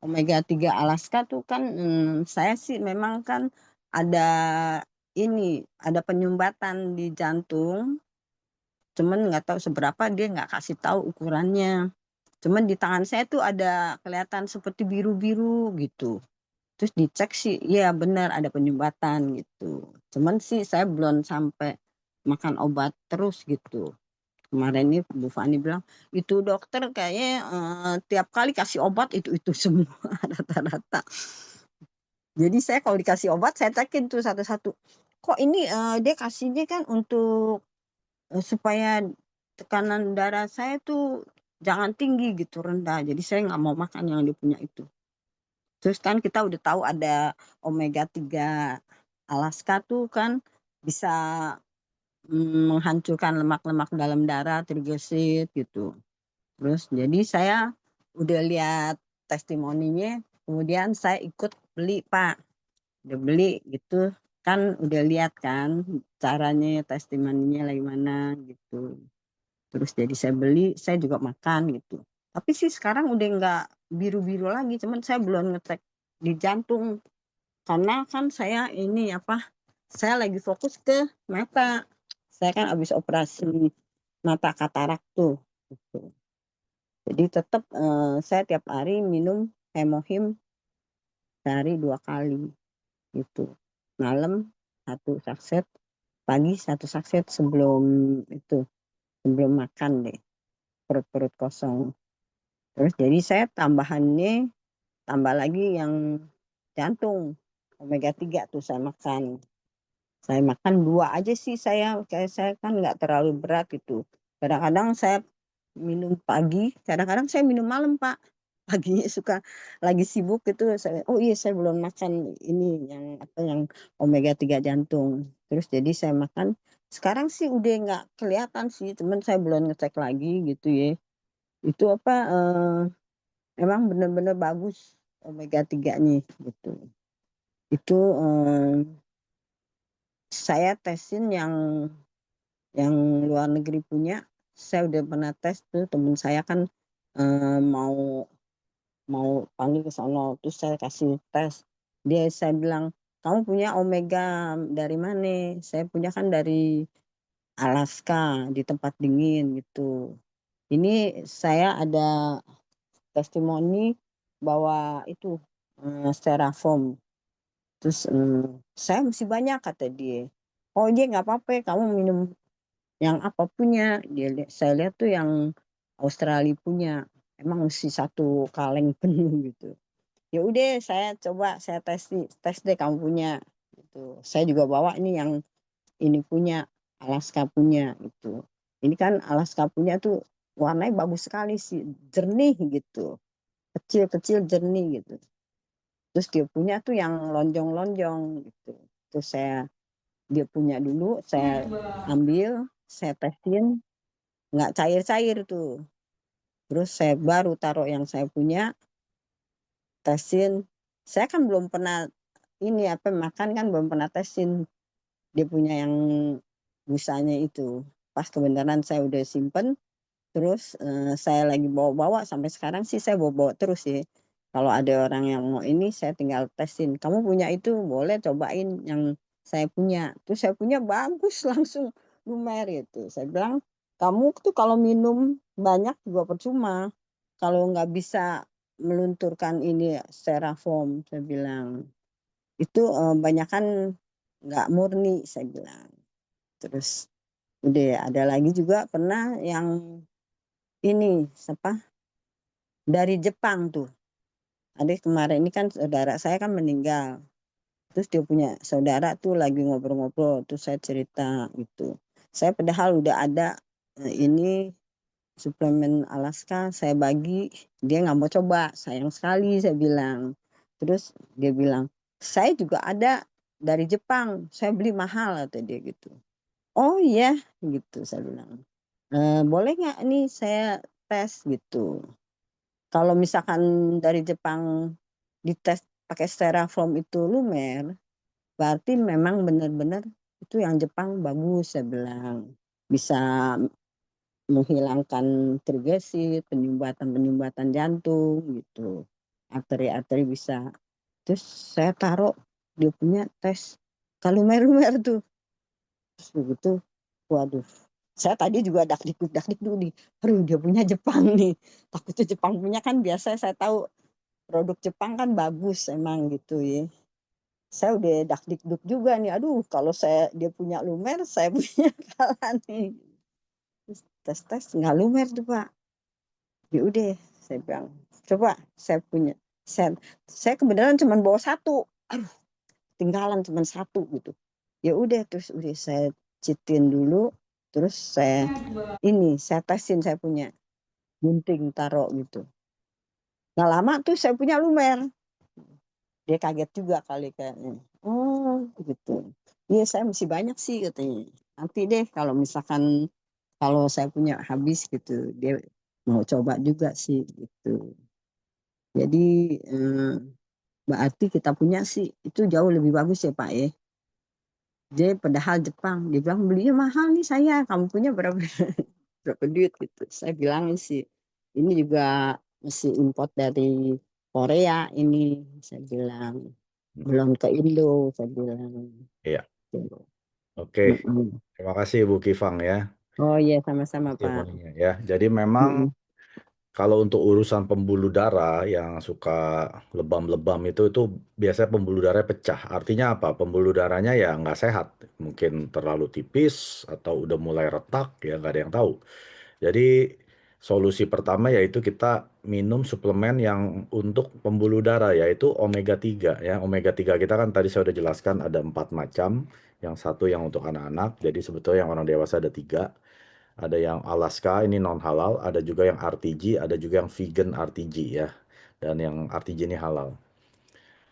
omega 3 Alaska tuh kan, saya sih memang kan ada ada penyumbatan di jantung, cuman nggak tahu seberapa, dia nggak kasih tahu ukurannya. Cuman di tangan saya tuh ada kelihatan seperti biru-biru gitu. Terus dicek sih, iya benar ada penyumbatan gitu. Cuman sih saya belum sampai makan obat terus gitu. Kemarin nih Bu Fani bilang, "Itu dokter kayaknya, tiap kali kasih obat itu-itu semua rata-rata." Jadi saya kalau dikasih obat saya cekin tuh satu-satu. Kok ini, dia kasihnya kan untuk, supaya tekanan darah saya tuh jangan tinggi gitu, rendah. Jadi saya nggak mau makan yang dia punya itu. Terus kan kita udah tahu ada omega 3 Alaska tuh kan bisa, menghancurkan lemak-lemak dalam darah, trigliserid gitu. Terus jadi saya udah lihat testimoninya, kemudian saya ikut beli, Pak. Udah beli gitu, kan udah lihat kan caranya, testimoninya lagi mana gitu. Terus jadi saya beli, saya juga makan gitu. Tapi sih sekarang udah nggak biru-biru lagi, cuman saya belum ngecek di jantung. Karena kan saya ini saya lagi fokus ke mata. Saya kan habis operasi mata katarak tuh, gitu. Jadi tetap, saya tiap hari minum Hemohim sehari 2 kali gitu. Malam 1 sakset, pagi 1 sakset sebelum itu, sebelum makan deh, perut-perut kosong. Terus jadi saya tambah lagi yang jantung, omega 3 tuh saya makan. Saya makan 2 aja sih saya, kayak saya kan nggak terlalu berat gitu. Kadang-kadang saya minum pagi, kadang-kadang saya minum malam, Pak. Paginya suka lagi sibuk gitu saya, "Oh iya saya belum makan ini yang omega 3 jantung." Terus jadi saya makan, sekarang sih udah nggak kelihatan sih, cuman saya belum ngecek lagi gitu ya. Itu emang bener-bener bagus omega 3-nya gitu. Itu, saya tesin yang luar negeri punya, saya udah pernah tes tuh temen saya kan, mau mau panggil ke sono, terus saya kasih tes. Saya bilang, "Kamu punya omega dari mana?" "Saya punya kan dari Alaska, di tempat dingin," gitu. Ini saya ada testimoni bahwa itu, Styrofoam. Terus, "Saya masih banyak," kata dia. "Oh iya nggak apa-apa kamu minum yang apa punya," saya lihat tuh yang Australia punya, emang mesti 1 kaleng penuh gitu. Ya udah saya coba saya tes deh kamu punya, gitu. Saya juga bawa ini yang ini punya, Alaska punya gitu. Ini kan Alaska punya tuh warnanya bagus sekali sih, jernih gitu, kecil-kecil jernih gitu. Terus dia punya tuh yang lonjong-lonjong gitu. Terus dia punya dulu saya ambil, saya tesin, nggak cair-cair tuh. Terus saya baru taruh yang saya punya, tesin. Saya kan belum pernah makan kan belum pernah tesin. Dia punya yang busanya itu. Pas kebenaran saya udah simpen, terus, saya lagi bawa-bawa sampai sekarang sih saya bawa-bawa terus sih. Kalau ada orang yang mau ini saya tinggal tesin, "Kamu punya itu? Boleh cobain yang saya punya." Terus saya punya bagus langsung lumer gitu. Saya bilang, "Kamu tuh kalau minum banyak juga percuma, kalau nggak bisa melunturkan ini Styrofoam," saya bilang. "Itu, banyakan nggak murni," saya bilang. Terus udah ada lagi juga pernah yang ini, dari Jepang tuh. Ada kemarin ini kan saudara saya kan meninggal, terus dia punya saudara tuh lagi ngobrol-ngobrol, terus saya cerita gitu. Saya padahal udah ada, ini suplemen Alaska saya bagi, dia nggak mau coba, "Sayang sekali," saya bilang. Terus dia bilang, "Saya juga ada dari Jepang, saya beli mahal," kata dia gitu. "Oh iya?" Gitu saya bilang, "Boleh nggak nih saya tes?" Gitu. Kalau misalkan dari Jepang dites pakai Styrofoam itu lumer, berarti memang benar-benar itu yang Jepang bagus, saya bilang. Bisa menghilangkan trigliserid, penyumbatan-penyumbatan jantung gitu. arteri-arteri bisa. Terus saya taruh dia punya tes kalumer-lumer tuh. Terus begitu, waduh. Saya tadi juga dakdikduk nih. Aduh, dia punya Jepang nih. Takutnya Jepang punya kan biasa saya tahu produk Jepang kan bagus emang gitu ya. Saya udah dakdikduk juga nih. Aduh, kalau dia punya lumer, saya punya kalah nih. Terus tes-tes nggak lumer tuh Pak. Ya udah, saya bilang, coba saya punya. Saya kebenaran cuma bawa satu. Aduh, tinggalan cuma satu gitu. Ya udah, terus udah saya citin dulu. Terus saya tesin saya punya gunting taruh gitu. Nggak lama tuh saya punya lumer. Dia kaget juga kali kayaknya. Oh gitu. Iya saya masih banyak sih katanya. Nanti deh kalau misalkan kalau saya punya habis gitu, dia mau coba juga sih gitu. Jadi berarti kita punya sih itu jauh lebih bagus ya Pak ya. Dia padahal Jepang, dia bilang belinya mahal nih saya, kamu punya berapa berapa duit gitu. Saya bilang sih ini juga mesti import dari Korea ini, saya bilang belum ke Indo, saya bilang. Iya, Gitu. oke. Mm-mm. Terima kasih Bu Kifang ya, Oh iya sama-sama Pak. testimoninya ya. Jadi memang Mm-mm. kalau untuk urusan pembuluh darah yang suka lebam-lebam itu biasanya pembuluh darahnya pecah. Artinya apa? Pembuluh darahnya ya nggak sehat. Mungkin terlalu tipis atau udah mulai retak ya nggak ada yang tahu. Jadi solusi pertama yaitu kita minum suplemen yang untuk pembuluh darah yaitu omega 3 ya. Omega 3 kita kan tadi saya udah jelaskan ada 4 macam. Yang satu yang untuk anak-anak, jadi sebetulnya yang orang dewasa ada 3. Ada yang Alaska, ini non halal, ada juga yang RTG, ada juga yang vegan RTG ya. Dan yang RTG ini halal.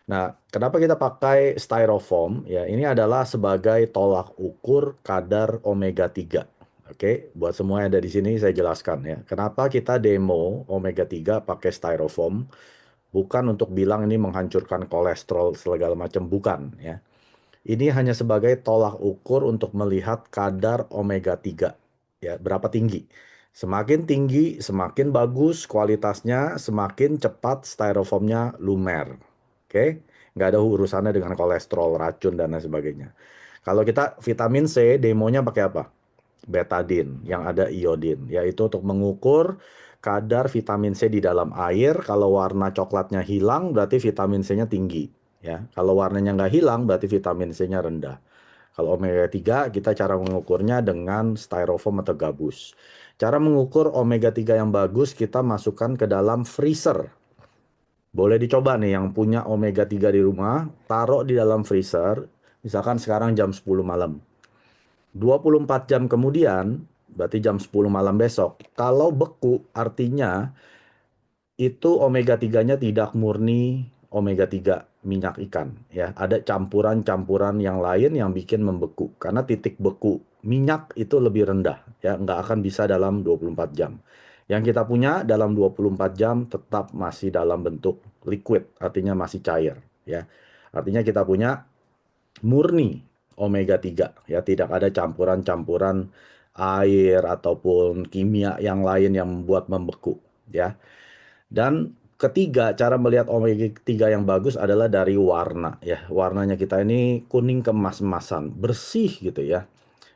Nah, kenapa kita pakai styrofoam? Ya, ini adalah sebagai tolak ukur kadar omega 3. Oke, buat semua yang ada di sini saya jelaskan ya. Kenapa kita demo omega 3 pakai styrofoam? Bukan untuk bilang ini menghancurkan kolesterol segala macam, bukan ya. Ini hanya sebagai tolak ukur untuk melihat kadar omega 3. Ya, berapa tinggi. Semakin tinggi, semakin bagus kualitasnya, semakin cepat styrofoamnya lumer. Oke? Nggak ada urusannya dengan kolesterol, racun, dan lain sebagainya. Kalau kita vitamin C, demonya pakai apa? Betadine, yang ada iodin. Yaitu untuk mengukur kadar vitamin C di dalam air. Kalau warna coklatnya hilang, berarti vitamin C-nya tinggi. Ya, kalau warnanya nggak hilang, berarti vitamin C-nya rendah. Kalau omega 3, kita cara mengukurnya dengan styrofoam atau gabus. Cara mengukur omega 3 yang bagus, kita masukkan ke dalam freezer. Boleh dicoba nih yang punya omega 3 di rumah, taruh di dalam freezer, misalkan sekarang jam 10 malam. 24 jam kemudian, berarti jam 10 malam besok, kalau beku artinya itu omega 3-nya tidak murni omega 3 minyak ikan ya. Ada campuran-campuran yang lain yang bikin membeku. Karena titik beku minyak itu lebih rendah ya, nggak akan bisa dalam 24 jam. Yang kita punya dalam 24 jam tetap masih dalam bentuk liquid, artinya masih cair ya. Artinya kita punya murni omega 3 ya, tidak ada campuran-campuran air ataupun kimia yang lain yang membuat membeku ya. Dan ketiga, cara melihat omega 3 yang bagus adalah dari warna ya. Warnanya kita ini kuning keemas-emasan, bersih gitu ya.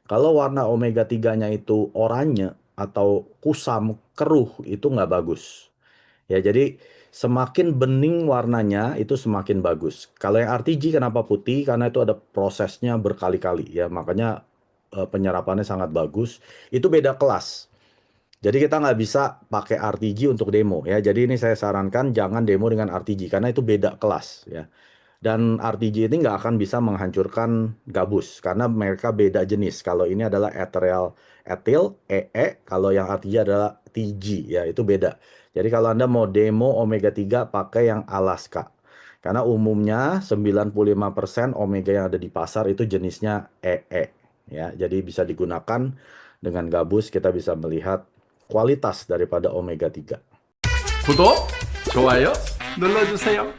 Kalau warna omega 3-nya itu oranye atau kusam, keruh, itu nggak bagus. Ya, jadi semakin bening warnanya itu semakin bagus. Kalau yang RTG kenapa putih? Karena itu ada prosesnya berkali-kali ya. Makanya penyerapannya sangat bagus. Itu beda kelas. Jadi kita nggak bisa pakai RTG untuk demo ya. Jadi ini saya sarankan jangan demo dengan RTG karena itu beda kelas ya. Dan RTG ini nggak akan bisa menghancurkan gabus karena mereka beda jenis. Kalau ini adalah ethereal ethyl EE, kalau yang RTG adalah TG ya, itu beda. Jadi kalau Anda mau demo omega 3 pakai yang Alaska. Karena umumnya 95% omega yang ada di pasar itu jenisnya EE ya. Jadi bisa digunakan dengan gabus kita bisa melihat kualitas daripada omega 3. 구독, 좋아요 눌러주세요.